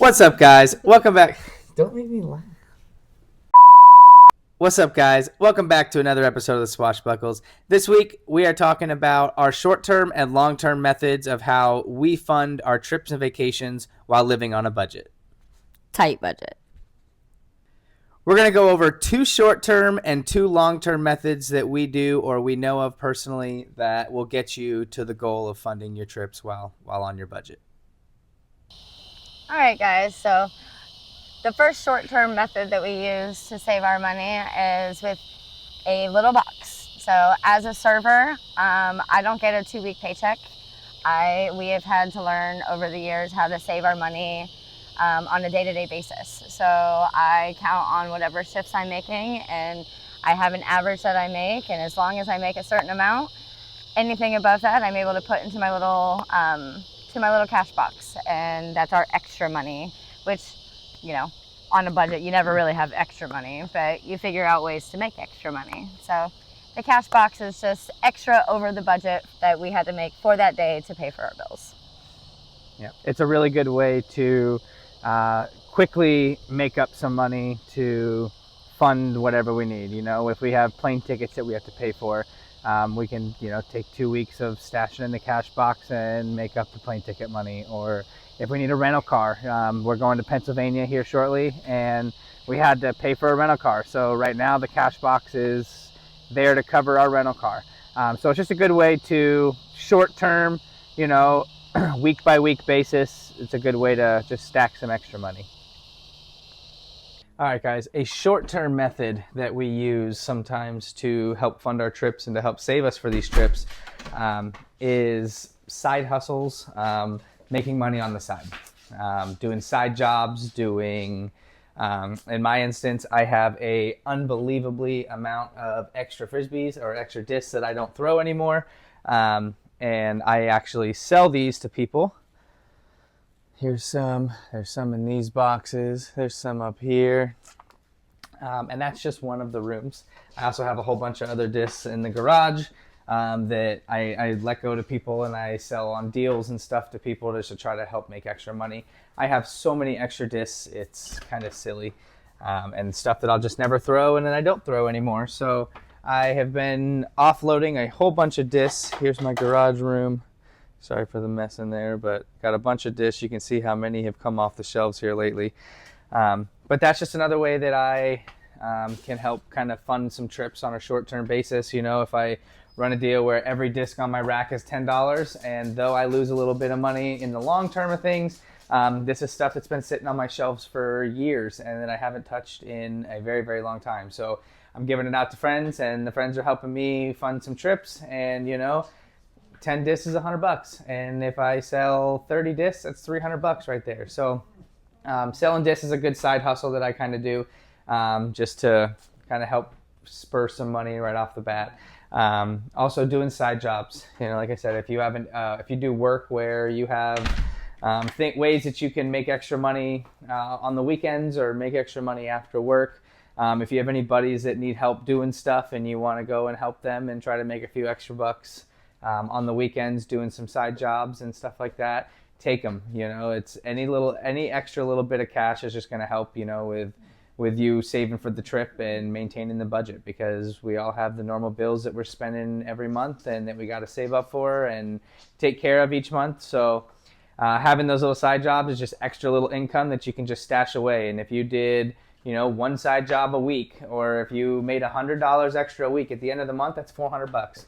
What's up, guys? Welcome back. Don't make me laugh. What's up, guys? Welcome back to another episode of the Swashbuckles. This week, we are talking about our short-term and long-term methods of how we fund our trips and vacations while living on a budget. Tight budget. We're going to go over 2 short-term and 2 long-term methods that we do or we know of personally that will get you to the goal of funding your trips while on your budget. All right, guys. So the first short-term method that we use to save our money is with a little box. So as a server, I don't get a 2-week paycheck. We have had to learn over the years how to save our money on a day-to-day basis. So I count on whatever shifts I'm making, and I have an average that I make, and as long as I make a certain amount, anything above that I'm able to put into my little cash box, and that's our extra money, which, you know, on a budget you never really have extra money, but you figure out ways to make extra money. So the cash box is just extra over the budget that we had to make for that day to pay for our bills. Yeah, it's a really good way to quickly make up some money to fund whatever we need. You know, if we have plane tickets that we have to pay for, we can, take 2 weeks of stashing in the cash box and make up the plane ticket money. Or if we need a rental car, we're going to Pennsylvania here shortly, and we had to pay for a rental car. So right now the cash box is there to cover our rental car. So it's just a good way to short term, week by week basis. It's a good way to just stack some extra money. All right, guys, a short-term method that we use sometimes to help fund our trips and to help save us for these trips is side hustles, making money on the side, doing side jobs, in my instance, I have a unbelievably amount of extra Frisbees or extra discs that I don't throw anymore, and I actually sell these to people. There's some in these boxes, there's some up here, and that's just one of the rooms. I also have a whole bunch of other discs in the garage that I let go to people, and I sell on deals and stuff to people just to try to help make extra money. I have so many extra discs, it's kind of silly, and stuff that I'll just never throw and then I don't throw anymore. So I have been offloading a whole bunch of discs. Here's my garage room. Sorry for the mess in there, but got a bunch of discs. You can see how many have come off the shelves here lately. But that's just another way that I can help kind of fund some trips on a short-term basis. If I run a deal where every disc on my rack is $10, and though I lose a little bit of money in the long term of things, this is stuff that's been sitting on my shelves for years and that I haven't touched in a very, very long time. So I'm giving it out to friends, and the friends are helping me fund some trips, and 10 discs is $100, and if I sell 30 discs, that's $300 right there. So selling discs is a good side hustle that I kind of do, just to kind of help spur some money right off the bat. Also doing side jobs. Like I said, if you do work where you have ways that you can make extra money on the weekends or make extra money after work. If you have any buddies that need help doing stuff and you want to go and help them and try to make a few extra bucks on the weekends doing some side jobs and stuff like that, take them. It's any extra little bit of cash is just going to help, with you saving for the trip and maintaining the budget, because we all have the normal bills that we're spending every month and that we got to save up for and take care of each month. So having those little side jobs is just extra little income that you can just stash away. And if you did, one side job a week, or if you made $100 extra a week, at the end of the month, that's $400.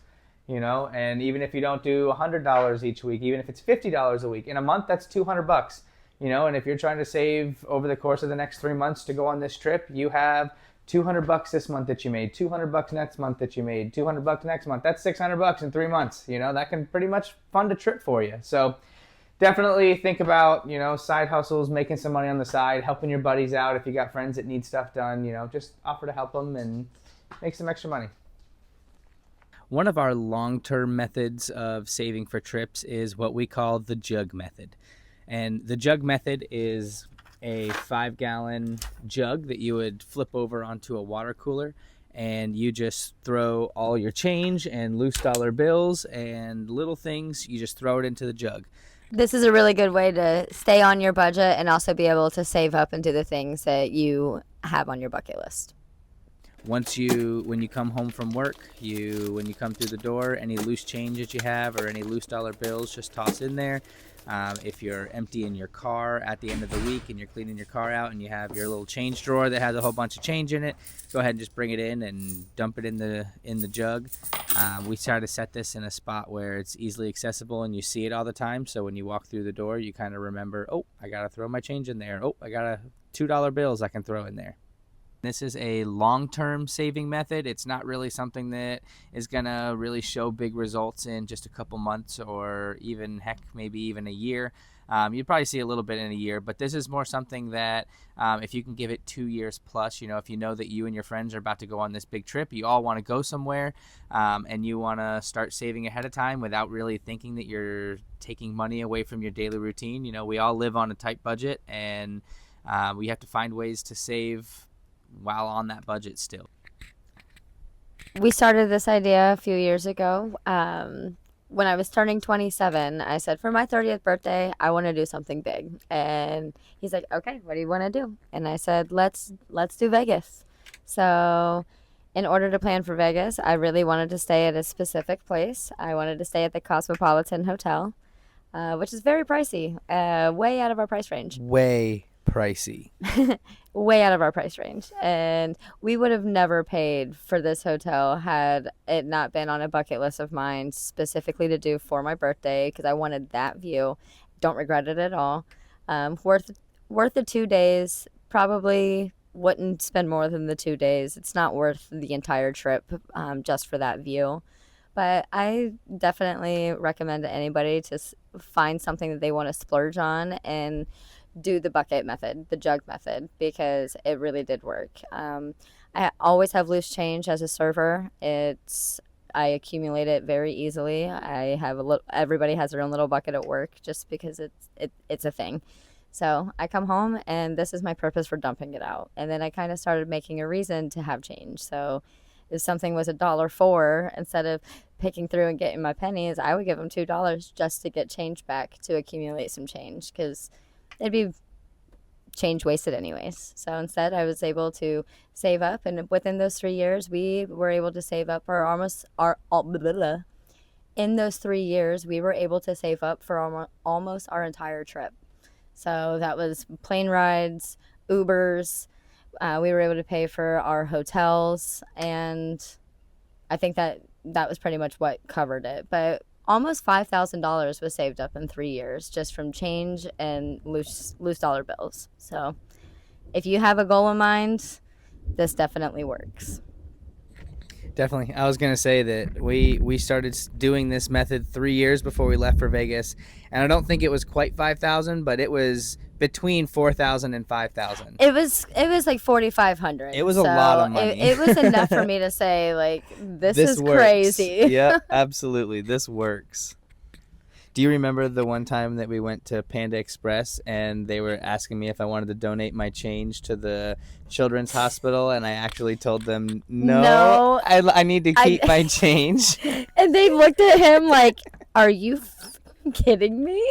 And even if you don't do $100 each week, even if it's $50 a week, in a month, that's $200. And if you're trying to save over the course of the next 3 months to go on this trip, you have $200 this month that you made, $200 next month that you made, $200 next month. That's $600 in 3 months. That can pretty much fund a trip for you. So definitely think about, side hustles, making some money on the side, helping your buddies out. If you got friends that need stuff done, just offer to help them and make some extra money. One of our long-term methods of saving for trips is what we call the jug method. And the jug method is a 5-gallon jug that you would flip over onto a water cooler, and you just throw all your change and loose dollar bills and little things. You just throw it into the jug. This is a really good way to stay on your budget and also be able to save up and do the things that you have on your bucket list. When you come home from work, when you come through the door, any loose change that you have or any loose dollar bills, just toss in there. If you're emptying your car at the end of the week and you're cleaning your car out and you have your little change drawer that has a whole bunch of change in it, go ahead and just bring it in and dump it in the jug. We try to set this in a spot where it's easily accessible and you see it all the time. So when you walk through the door, you kind of remember, oh, I gotta throw my change in there. Oh, I got a $2 bills I can throw in there. This is a long-term saving method. It's not really something that is going to really show big results in just a couple months or even, heck, maybe even a year. You'd probably see a little bit in a year, but this is more something that if you can give it 2 years plus, if you know that you and your friends are about to go on this big trip, you all want to go somewhere, and you want to start saving ahead of time without really thinking that you're taking money away from your daily routine. We all live on a tight budget, and we have to find ways to save while on that budget still. We started this idea a few years ago. When I was turning 27, I said, for my 30th birthday, I want to do something big. And he's like, okay, what do you want to do? And I said, let's do Vegas. So in order to plan for Vegas, I really wanted to stay at a specific place. I wanted to stay at the Cosmopolitan Hotel, which is very pricey, way out of our price range. Way pricey. Way out of our price range. And we would have never paid for this hotel had it not been on a bucket list of mine specifically to do for my birthday, because I wanted that view. Don't regret it at all. Worth the 2 days. Probably wouldn't spend more than the 2 days. It's not worth the entire trip just for that view. But I definitely recommend to anybody to find something that they want to splurge on and do the bucket method, the jug method, because it really did work. I always have loose change as a server. I accumulate it very easily. I have everybody has their own little bucket at work just because it's a thing. So I come home and this is my purpose for dumping it out. And then I kind of started making a reason to have change. So if something was $1.04, instead of picking through and getting my pennies, I would give them $2 just to get change back to accumulate some change, because it'd be change wasted anyways. So instead, I was able to save up, and within those 3 years, we were able to save up in those 3 years, we were able to save up for almost our entire trip. So that was plane rides, Ubers. We were able to pay for our hotels, and I think that was pretty much what covered it. But almost $5,000 was saved up in 3 years just from change and loose dollar bills. So if you have a goal in mind, this definitely works. Definitely. I was going to say that we started doing this method 3 years before we left for Vegas, and I don't think it was quite 5,000, but it was between 4,000 and 5,000. It was like 4,500. It was a lot of money. It was enough for me to say, like, this is works. crazy. Yeah, absolutely. This works. Do you remember the one time that we went to Panda Express and they were asking me if I wanted to donate my change to the children's hospital, and I actually told them no. I need to keep my change. And they looked at him like, are you kidding me?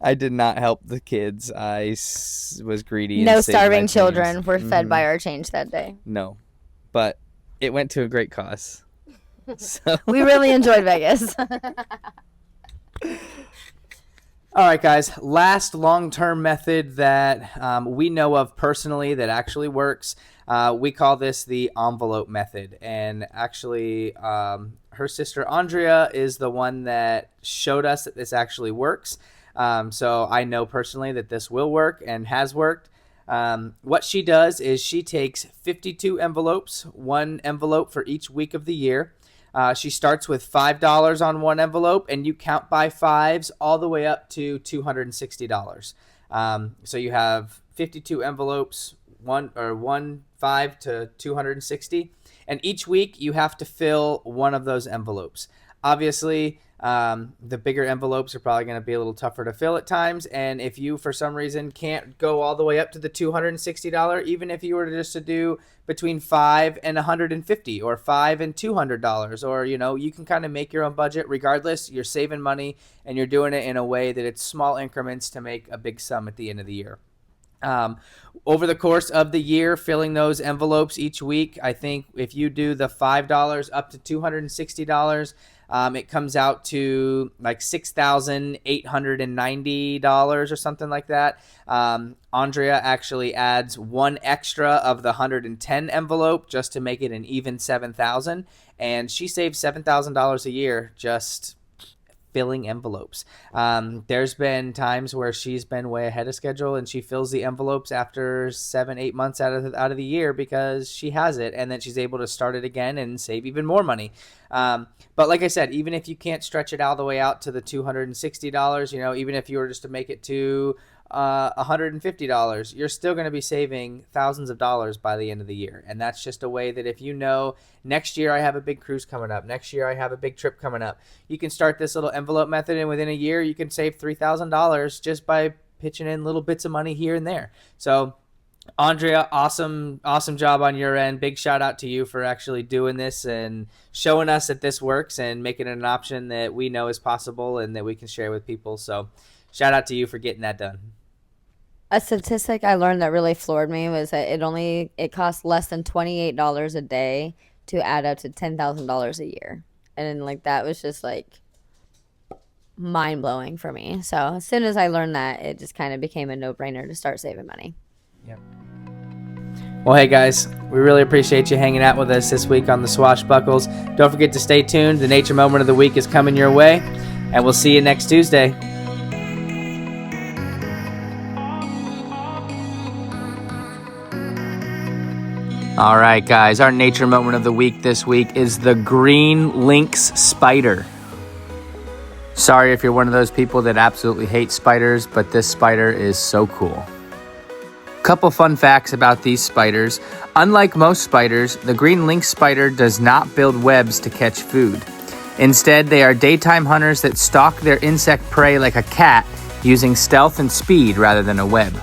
I did not help the kids. I was greedy. No starving children were fed by our change that day. No, but it went to a great cause. So we really enjoyed Vegas. All right, guys. Last long-term method that we know of personally that actually works. We call this the envelope method. And actually, her sister Andrea is the one that showed us that this actually works. So I know personally that this will work and has worked. What she does is she takes 52 envelopes, one envelope for each week of the year. She starts with $5 on one envelope, and you count by fives all the way up to $260. So you have 52 envelopes, one 5 to 260, and each week you have to fill one of those envelopes. Obviously, The bigger envelopes are probably going to be a little tougher to fill at times. And if you, for some reason, can't go all the way up to the $260, even if you were just to do between $5 and $150 or $5 and $200, or, you can kind of make your own budget. Regardless, you're saving money and you're doing it in a way that it's small increments to make a big sum at the end of the year. Over the course of the year, filling those envelopes each week, I think if you do the $5 up to $260, it comes out to like $6,890 or something like that. Andrea actually adds one extra of the 110 envelope just to make it an even 7,000, and she saves $7,000 a year just filling envelopes. There's been times where she's been way ahead of schedule and she fills the envelopes after 7-8 months out of the year because she has it, and then she's able to start it again and save even more money. But like I said, even if you can't stretch it all the way out to the $260, even if you were just to make it to $150, you're still going to be saving thousands of dollars by the end of the year. And that's just a way that if next year I have a big cruise coming up, next year I have a big trip coming up, you can start this little envelope method, and within a year you can save $3,000 just by pitching in little bits of money here and there. So Andrea, awesome job on your end. Big shout out to you for actually doing this and showing us that this works and making it an option that we know is possible and that we can share with people. So shout out to you for getting that done. A statistic I learned that really floored me was that it costs less than $28 a day to add up to $10,000 a year. And that was just mind blowing for me. So as soon as I learned that, it just kind of became a no-brainer to start saving money. Yep. Well, hey guys, we really appreciate you hanging out with us this week on the Swashbuckles. Don't forget to stay tuned. The Nature Moment of the Week is coming your way, and we'll see you next Tuesday. All right, guys, our Nature Moment of the Week this week is the green lynx spider. Sorry if you're one of those people that absolutely hate spiders, but this spider is so cool. Couple fun facts about these spiders. Unlike most spiders, the green lynx spider does not build webs to catch food. Instead, they are daytime hunters that stalk their insect prey like a cat, using stealth and speed rather than a web.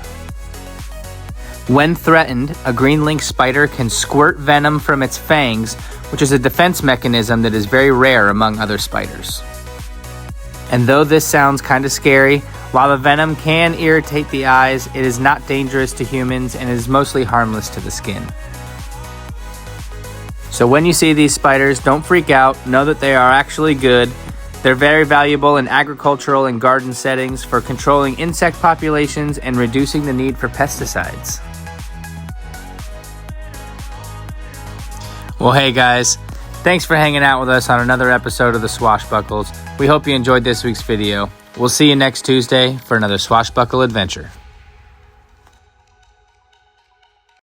When threatened, a green lynx spider can squirt venom from its fangs, which is a defense mechanism that is very rare among other spiders. And though this sounds kind of scary, while the venom can irritate the eyes, it is not dangerous to humans and is mostly harmless to the skin. So when you see these spiders, don't freak out. Know that they are actually good. They're very valuable in agricultural and garden settings for controlling insect populations and reducing the need for pesticides. Well, hey guys, thanks for hanging out with us on another episode of the Swashbuckles. We hope you enjoyed this week's video. We'll see you next Tuesday for another swashbuckle adventure.